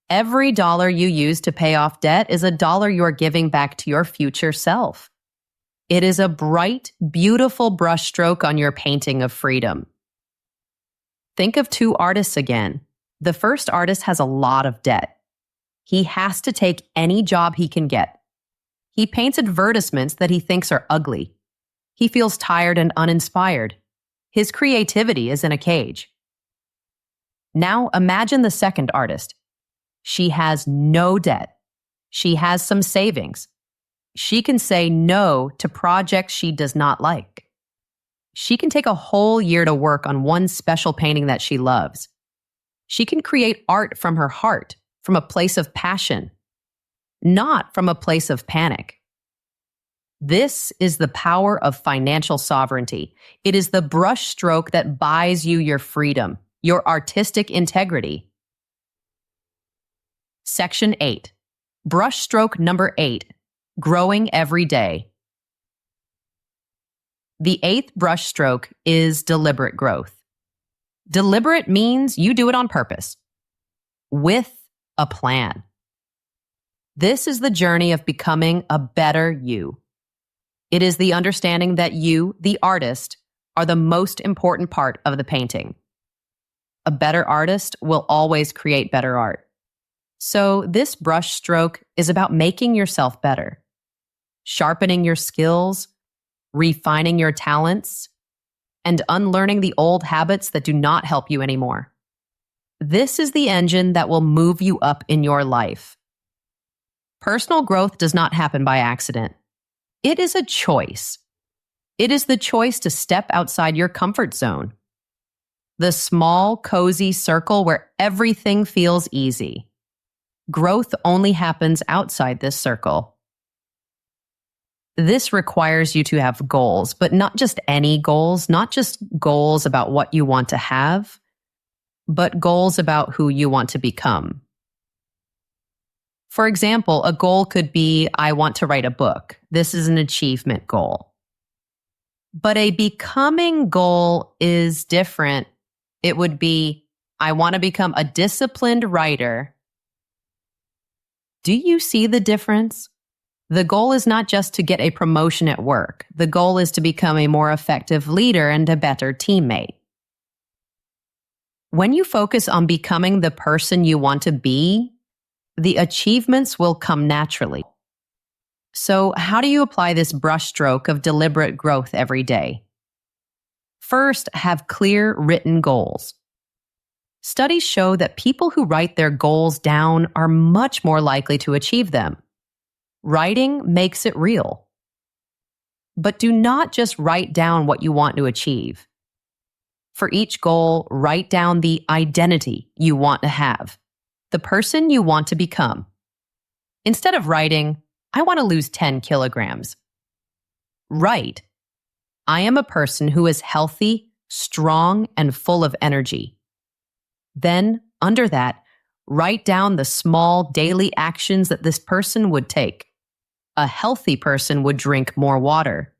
Every dollar you use to pay off debt is a dollar you're giving back to your future self. It is a bright, beautiful brushstroke on your painting of freedom. Think of two artists again. The first artist has a lot of debt. He has to take any job he can get. He paints advertisements that he thinks are ugly. He feels tired and uninspired. His creativity is in a cage. Now imagine the second artist. She has no debt. She has some savings. She can say no to projects she does not like. She can take a whole year to work on one special painting that she loves. She can create art from her heart, from a place of passion, not from a place of panic. This is the power of financial sovereignty. It is the brushstroke that buys you your freedom, your artistic integrity. Section 8. Brushstroke number 8. Growing every day. The 8th brushstroke is deliberate growth. Deliberate means you do it on purpose, with a plan. This is the journey of becoming a better you. It is the understanding that you, the artist, are the most important part of the painting. A better artist will always create better art. So this brushstroke is about making yourself better, sharpening your skills, refining your talents, and unlearning the old habits that do not help you anymore. This is the engine that will move you up in your life. Personal growth does not happen by accident. It is a choice. It is the choice to step outside your comfort zone, the small, cozy circle where everything feels easy. Growth only happens outside this circle. This requires you to have goals, but not just any goals, not just goals about what you want to have, but goals about who you want to become. For example, a goal could be, I want to write a book. This is an achievement goal. But a becoming goal is different. It would be, I want to become a disciplined writer. Do you see the difference? The goal is not just to get a promotion at work. The goal is to become a more effective leader and a better teammate. When you focus on becoming the person you want to be, the achievements will come naturally. So, how do you apply this brushstroke of deliberate growth every day? First, have clear written goals. Studies show that people who write their goals down are much more likely to achieve them. Writing makes it real. But do not just write down what you want to achieve. For each goal, write down the identity you want to have, the person you want to become. Instead of writing, I want to lose 10 kilograms. Write, I am a person who is healthy, strong, and full of energy. Then, under that, write down the small daily actions that this person would take. A healthy person would drink more water.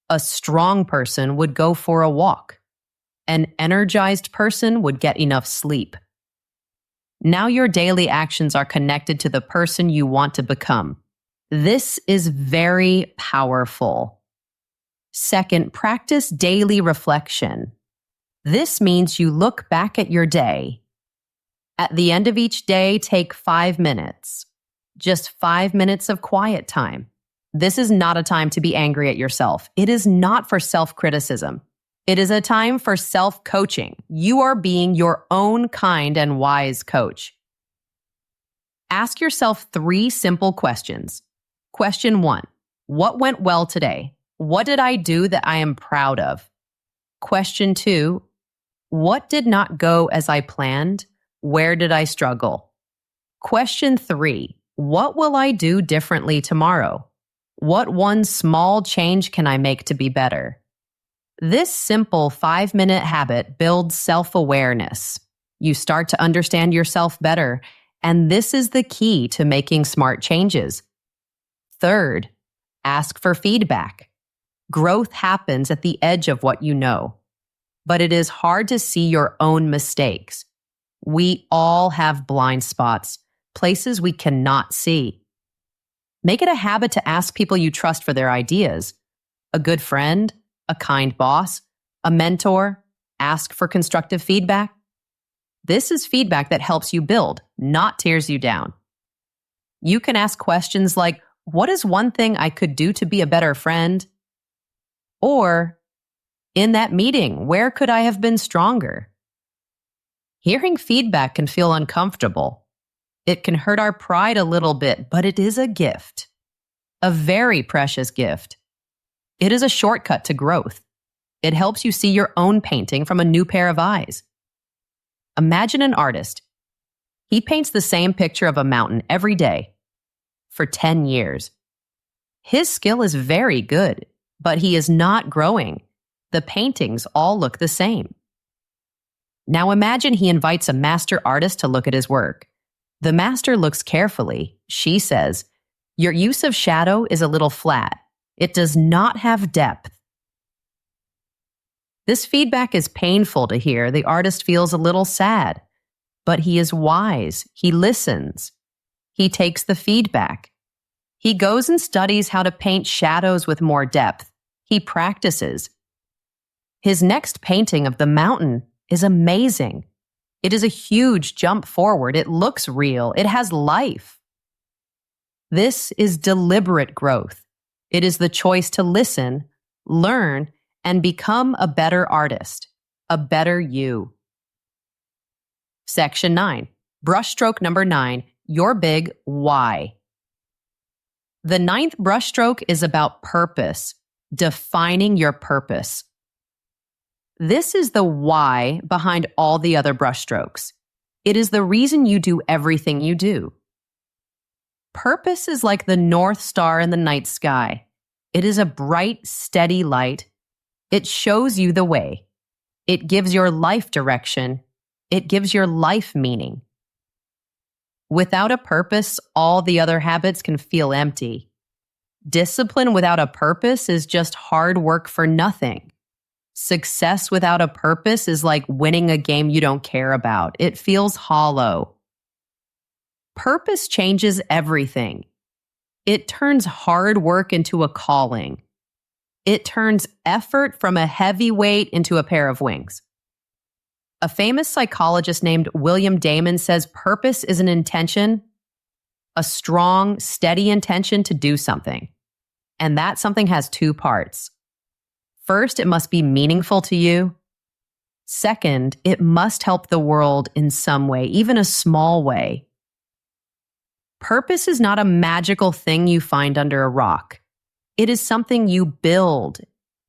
A strong person would go for a walk. An energized person would get enough sleep. Now your daily actions are connected to the person you want to become. This is very powerful. Second, practice daily reflection. This means you look back at your day. At the end of each day, take 5 minutes. Just 5 minutes of quiet time. This is not a time to be angry at yourself. It is not for self-criticism. It is a time for self-coaching. You are being your own kind and wise coach. Ask yourself 3 simple questions. Question 1, what went well today? What did I do that I am proud of? Question 2, what did not go as I planned? Where did I struggle? Question 3, what will I do differently tomorrow? What one small change can I make to be better? This simple 5-minute habit builds self-awareness. You start to understand yourself better, and this is the key to making smart changes. Third, ask for feedback. Growth happens at the edge of what you know, but it is hard to see your own mistakes. We all have blind spots, places we cannot see. Make it a habit to ask people you trust for their ideas. A good friend, a kind boss, a mentor, ask for constructive feedback. This is feedback that helps you build, not tears you down. You can ask questions like, what is one thing I could do to be a better friend? Or, in that meeting, where could I have been stronger? Hearing feedback can feel uncomfortable. It can hurt our pride a little bit, but it is a gift. A very precious gift. It is a shortcut to growth. It helps you see your own painting from a new pair of eyes. Imagine an artist. He paints the same picture of a mountain every day for 10 years. His skill is very good, but he is not growing. The paintings all look the same. Now imagine he invites a master artist to look at his work. The master looks carefully. She says, your use of shadow is a little flat. It does not have depth. This feedback is painful to hear. The artist feels a little sad, but he is wise. He listens. He takes the feedback. He goes and studies how to paint shadows with more depth. He practices. His next painting of the mountain is amazing. It is a huge jump forward. It looks real. It has life. This is deliberate growth. It is the choice to listen, learn, and become a better artist, a better you. Section 9, brushstroke number 9, your big why. The 9th brushstroke is about purpose, defining your purpose. This is the why behind all the other brushstrokes. It is the reason you do everything you do. Purpose is like the North Star in the night sky. It is a bright, steady light. It shows you the way. It gives your life direction. It gives your life meaning. Without a purpose, all the other habits can feel empty. Discipline without a purpose is just hard work for nothing. Success without a purpose is like winning a game you don't care about. It feels hollow. Purpose changes everything. It turns hard work into a calling. It turns effort from a heavy weight into a pair of wings. A famous psychologist named William Damon says purpose is an intention, a strong, steady intention to do something. And that something has 2 parts. First, it must be meaningful to you. Second, it must help the world in some way, even a small way. Purpose is not a magical thing you find under a rock. It is something you build.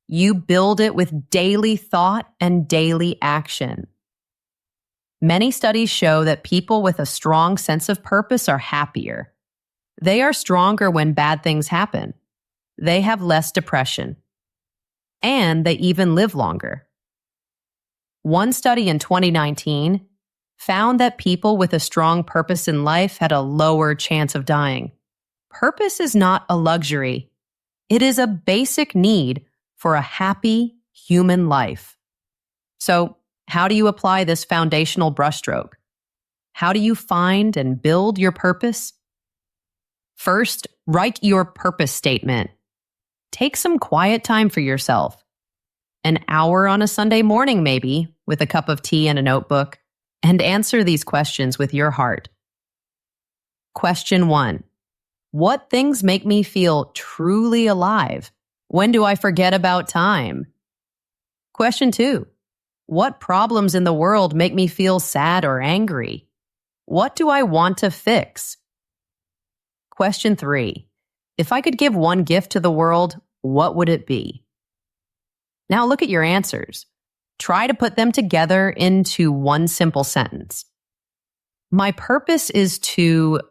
You build it with daily thought and daily action. Many studies show that people with a strong sense of purpose are happier. They are stronger when bad things happen. They have less depression. And they even live longer. One study in 2019 found that people with a strong purpose in life had a lower chance of dying. Purpose is not a luxury. It is a basic need for a happy human life. So, how do you apply this foundational brushstroke? How do you find and build your purpose? First, write your purpose statement. Take some quiet time for yourself. An hour on a Sunday morning, maybe, with a cup of tea and a notebook, and answer these questions with your heart. Question 1. What things make me feel truly alive? When do I forget about time? Question 2. What problems in the world make me feel sad or angry? What do I want to fix? Question 3. If I could give one gift to the world, what would it be? Now look at your answers. Try to put them together into one simple sentence. My purpose is to,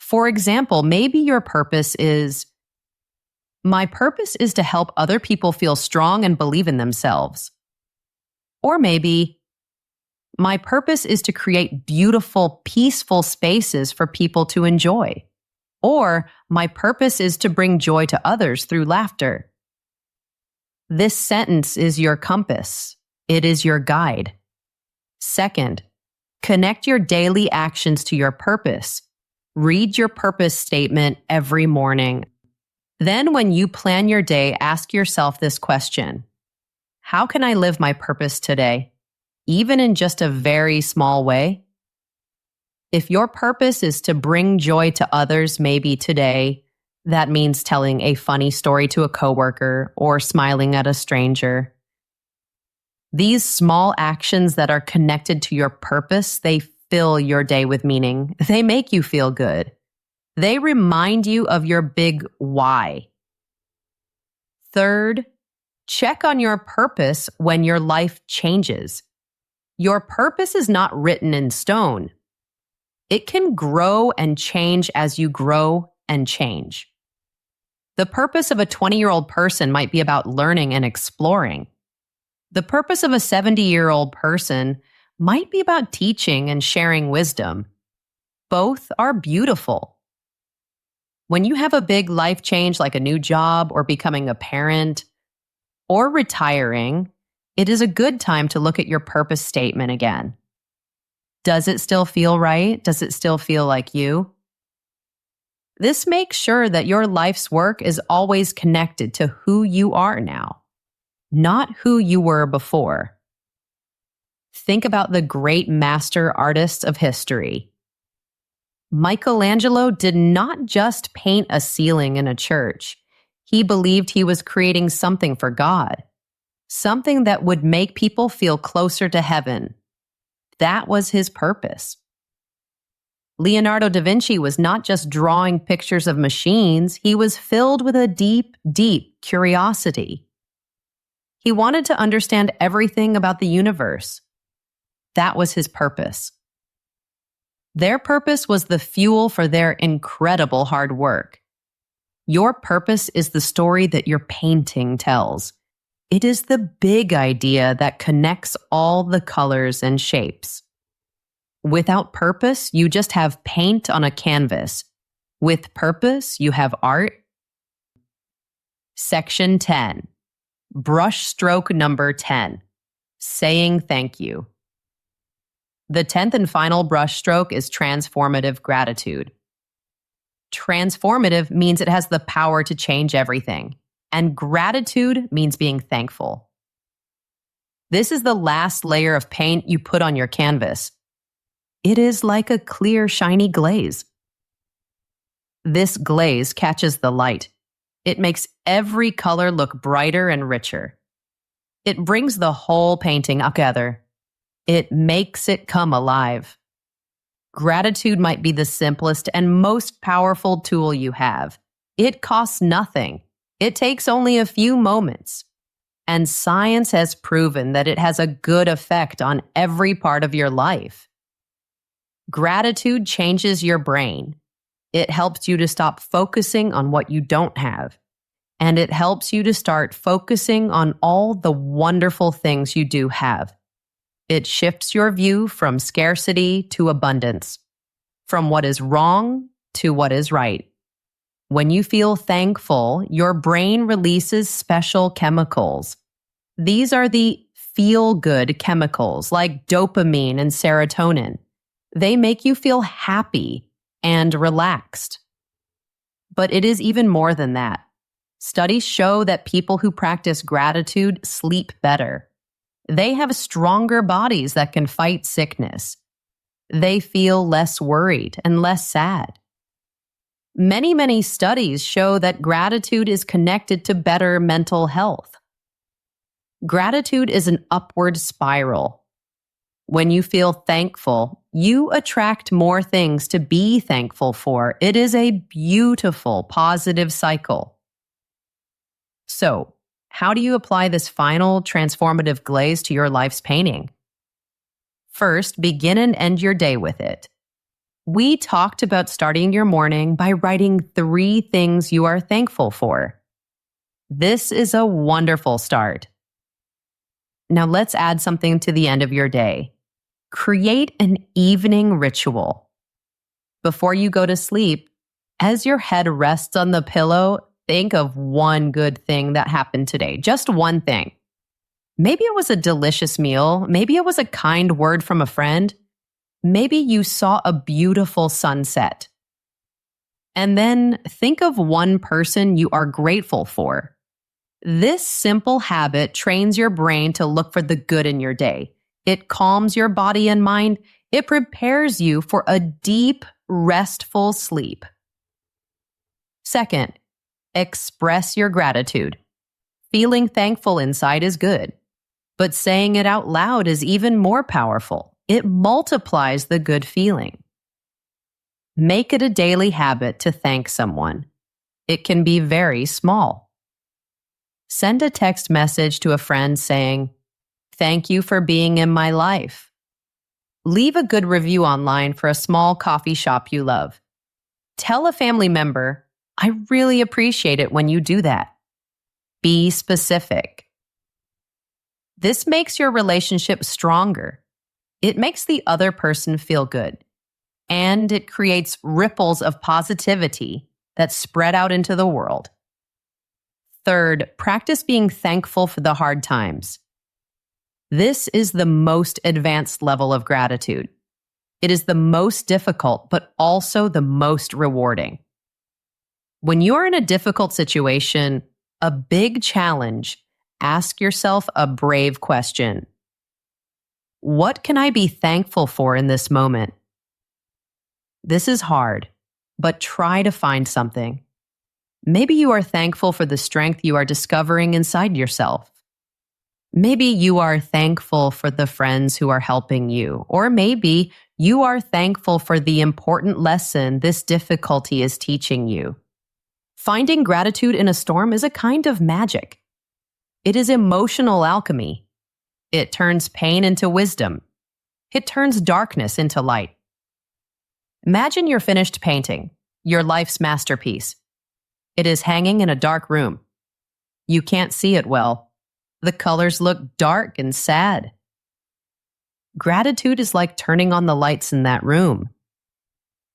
for example, maybe your purpose is, my purpose is to help other people feel strong and believe in themselves. Or maybe, my purpose is to create beautiful, peaceful spaces for people to enjoy. Or, my purpose is to bring joy to others through laughter. This sentence is your compass. It is your guide. Second, connect your daily actions to your purpose. Read your purpose statement every morning. Then when you plan your day, ask yourself this question. How can I live my purpose today, even in just a very small way? If your purpose is to bring joy to others, maybe today, that means telling a funny story to a coworker or smiling at a stranger. These small actions that are connected to your purpose, they fill your day with meaning. They make you feel good. They remind you of your big why. Third, check on your purpose when your life changes. Your purpose is not written in stone. It can grow and change as you grow and change. The purpose of a 20-year-old person might be about learning and exploring. The purpose of a 70-year-old person might be about teaching and sharing wisdom. Both are beautiful. When you have a big life change like a new job or becoming a parent or retiring, it is a good time to look at your purpose statement again. Does it still feel right? Does it still feel like you? This makes sure that your life's work is always connected to who you are now, not who you were before. Think about the great master artists of history. Michelangelo did not just paint a ceiling in a church. He believed he was creating something for God, something that would make people feel closer to heaven. That was his purpose. Leonardo da Vinci was not just drawing pictures of machines, he was filled with a deep, deep curiosity. He wanted to understand everything about the universe. That was his purpose. Their purpose was the fuel for their incredible hard work. Your purpose is the story that your painting tells. It is the big idea that connects all the colors and shapes. Without purpose, you just have paint on a canvas. With purpose, you have art. Section 10. Brush stroke number 10. Saying thank you. The 10th and final brush stroke is transformative gratitude. Transformative means it has the power to change everything, and gratitude means being thankful. This is the last layer of paint you put on your canvas. It is like a clear, shiny glaze. This glaze catches the light. It makes every color look brighter and richer. It brings the whole painting together. It makes it come alive. Gratitude might be the simplest and most powerful tool you have. It costs nothing. It takes only a few moments. And science has proven that it has a good effect on every part of your life. Gratitude changes your brain. It helps you to stop focusing on what you don't have. And it helps you to start focusing on all the wonderful things you do have. It shifts your view from scarcity to abundance, from what is wrong to what is right. When you feel thankful, your brain releases special chemicals. These are the feel-good chemicals like dopamine and serotonin. They make you feel happy and relaxed. But it is even more than that. Studies show that people who practice gratitude sleep better. They have stronger bodies that can fight sickness. They feel less worried and less sad. Many studies show that gratitude is connected to better mental health. Gratitude is an upward spiral. When you feel thankful, you attract more things to be thankful for. It is a beautiful, positive cycle. So, how do you apply this final transformative glaze to your life's painting? First, begin and end your day with it. We talked about starting your morning by writing 3 things you are thankful for. This is a wonderful start. Now let's add something to the end of your day. Create an evening ritual. Before you go to sleep, as your head rests on the pillow, think of one good thing that happened today. Just one thing. Maybe it was a delicious meal. Maybe it was a kind word from a friend. Maybe you saw a beautiful sunset. And then think of one person you are grateful for. This simple habit trains your brain to look for the good in your day. It calms your body and mind. It prepares you for a deep, restful sleep. Second, express your gratitude. Feeling thankful inside is good, but saying it out loud is even more powerful. It multiplies the good feeling. Make it a daily habit to thank someone. It can be very small. Send a text message to a friend saying, "Thank you for being in my life." Leave a good review online for a small coffee shop you love. Tell a family member, "I really appreciate it when you do that." Be specific. This makes your relationship stronger. It makes the other person feel good. And it creates ripples of positivity that spread out into the world. Third, practice being thankful for the hard times. This is the most advanced level of gratitude. It is the most difficult, but also the most rewarding. When you're in a difficult situation, a big challenge, ask yourself a brave question. What can I be thankful for in this moment? This is hard, but try to find something. Maybe you are thankful for the strength you are discovering inside yourself. Maybe you are thankful for the friends who are helping you, or maybe you are thankful for the important lesson this difficulty is teaching you. Finding gratitude in a storm is a kind of magic. It is emotional alchemy. It turns pain into wisdom. It turns darkness into light. Imagine your finished painting, your life's masterpiece. It is hanging in a dark room. You can't see it well. The colors look dark and sad. Gratitude is like turning on the lights in that room.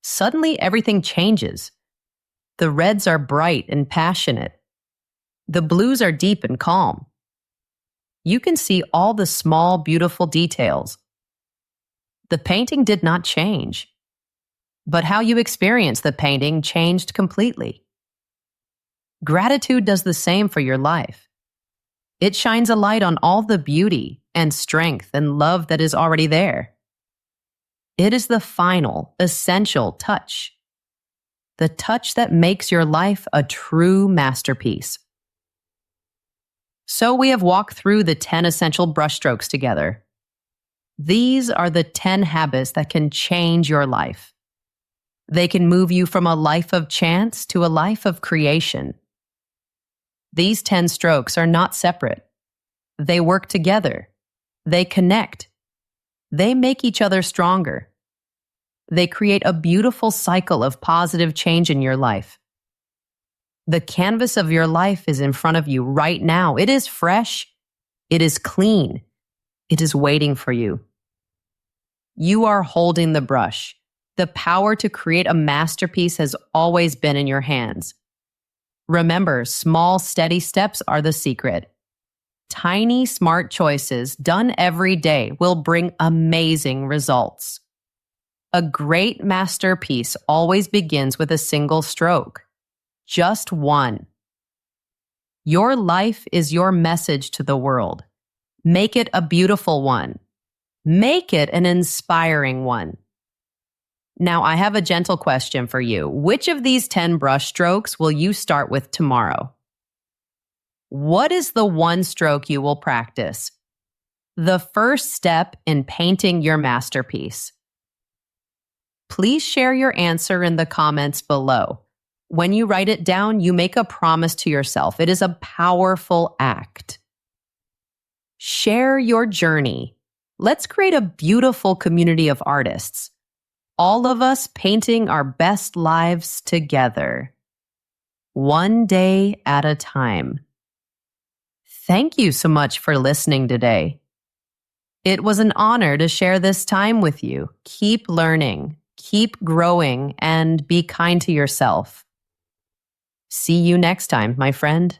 Suddenly, everything changes. The reds are bright and passionate. The blues are deep and calm. You can see all the small, beautiful details. The painting did not change, but how you experience the painting changed completely. Gratitude does the same for your life. It shines a light on all the beauty and strength and love that is already there. It is the final, essential touch. The touch that makes your life a true masterpiece. So we have walked through the 10 essential brushstrokes together. These are the 10 habits that can change your life. They can move you from a life of chance to a life of creation. These 10 strokes are not separate. They work together. They connect. They make each other stronger. They create a beautiful cycle of positive change in your life. The canvas of your life is in front of you right now. It is fresh. It is clean. It is waiting for you. You are holding the brush. The power to create a masterpiece has always been in your hands. Remember, small, steady steps are the secret. Tiny, smart choices done every day will bring amazing results. A great masterpiece always begins with a single stroke. Just one. Your life is your message to the world. Make it a beautiful one. Make it an inspiring one. Now, I have a gentle question for you. Which of these 10 brush strokes will you start with tomorrow? What is the one stroke you will practice? The first step in painting your masterpiece. Please share your answer in the comments below. When you write it down, you make a promise to yourself. It is a powerful act. Share your journey. Let's create a beautiful community of artists. All of us painting our best lives together. One day at a time. Thank you so much for listening today. It was an honor to share this time with you. Keep learning, keep growing, and be kind to yourself. See you next time, my friend.